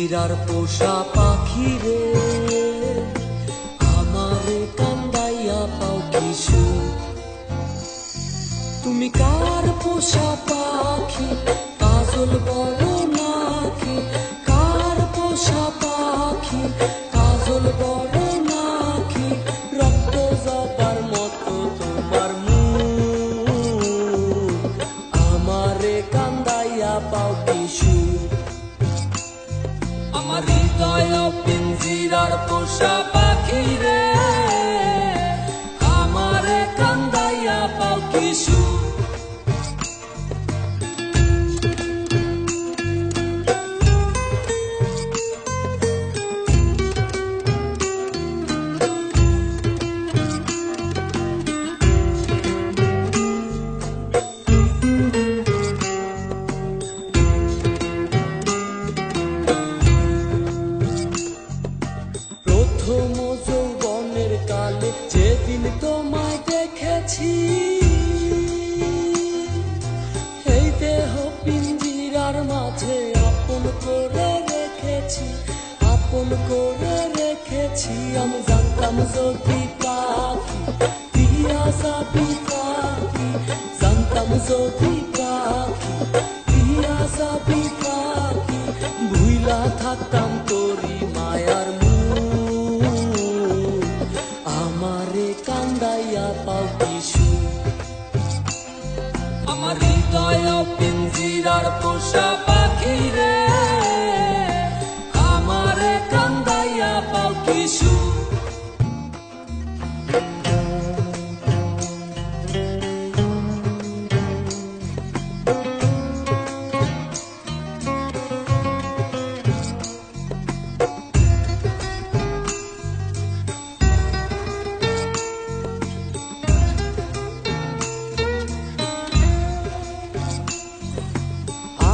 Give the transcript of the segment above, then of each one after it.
পিঞ্জিরার পোষা পাখি রে, আমারে কান্দাইয়া পাও কিশু। তুমি কার পোষা পাখি, কাজল বড় নাকি? কার পোষা পাখি, কাজল বড় নাকি? রক্ত জবার মতো তোমার মুখ, আমারে কান্দাইয়া পাও কিশু। আমার হৃদয় পিঞ্জিরার পোষা পাখি রে, আমারে কান্দাইয়া পাও কিশু। প্রথম যৌবনের কালে যেদিন তোমায় দেখেছি, এই দেহ পিঞ্জিরার মাঝে আপন করে রেখেছি, আপন করে রেখেছি। আমি জানতাম যদি পাখি দিয়া যাবি পাখি, জানতাম যদি পাখি দিয়া যাবি পাখি, ভুইলা থাকতাম তোরি মায়ার মুখ, আমারে কান্দাইয়া পাও কিশু। আমার হৃদয় পিঞ্জিরার পোষা পাখি রে, আমারে কান্দাইয়া পাও কিশু।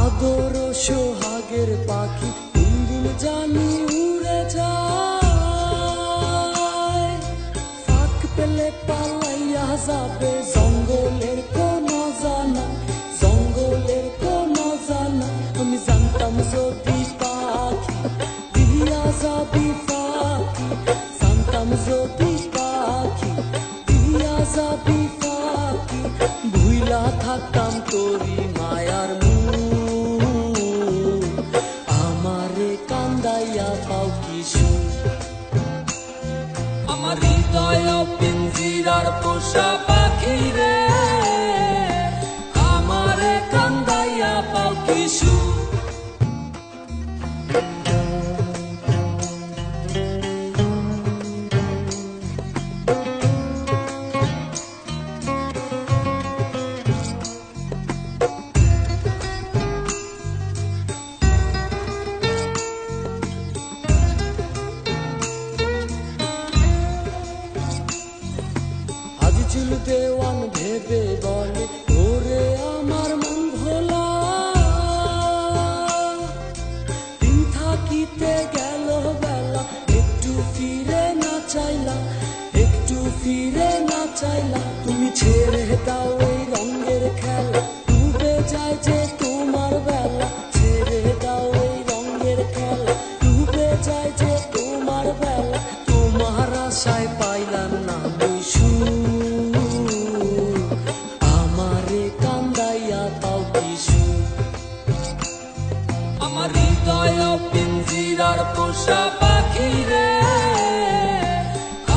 আদর সোহাগের পাখি কোনদিন জানি উড়ে যায়, ফাঁক পেলে পালাইয়া যাবে জঙ্গলের কোন জানা, জঙ্গলের কোন জানা। আমি জানতাম যদি পাখি দিয়া যাবি পাখি, জানতাম যদি পাখি দিয়া যাবি পাখি, ভুইলা থাকতাম তোরি মায়ার মুখ, আমারে কান্দাইয়া পাও কিশু। আমার হৃদয় পিঞ্জিরার পোষা পাখি রে, আমারে কান্দাইয়া পাও কিশু। আজিজুল দেওয়ান ভেবে বলে ওরে আমার মন ভোলা, দিন থাকিতে গেল বেলা, একটু ফিরে না চাইলা, একটু ফিরে না চাইলা। তুমি ছেড়ে দাও এই রঙের খেলা, ডুবে যায় যে তোমার বেলা, ছেড়ে দাও এই রঙের খেলা, ডুবে যায় যে তোমার বেলা। তোমার আশায় পাইলাম না বৈশু, আমারে কান্দাইয়া পাও কিশু। আমার হৃদয় পিঞ্জিরার পোষা পাখি রে,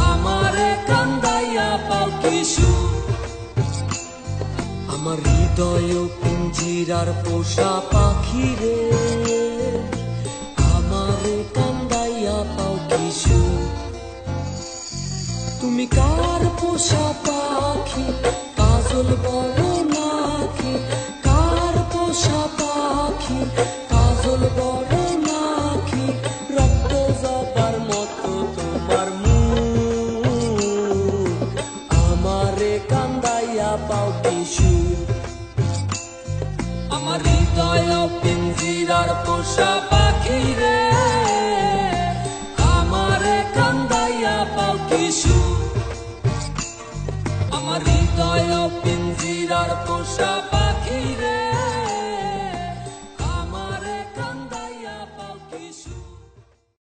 আমারে কান্দাইয়া পাও কিশু। আমার হৃদয় পিঞ্জিরার পোষা পাখি রে, আমারে কান্দাইয়া পাও কিশু। তুমি কার পোষা পাখি, কাজল বড় নাকি? কার পোষা পাখি, কাজল বড় নাকি? রক্ত জবার মতো তোমার মুখ, আমারে কান্দাইয়া পাও কিশু। আমার হৃদয় পিঞ্জিরার পোষা পাখি রে, আমারে কান্দাইয়া পাও কিশু। আমার হৃদয় পিঞ্জিরার পোষা পাখি।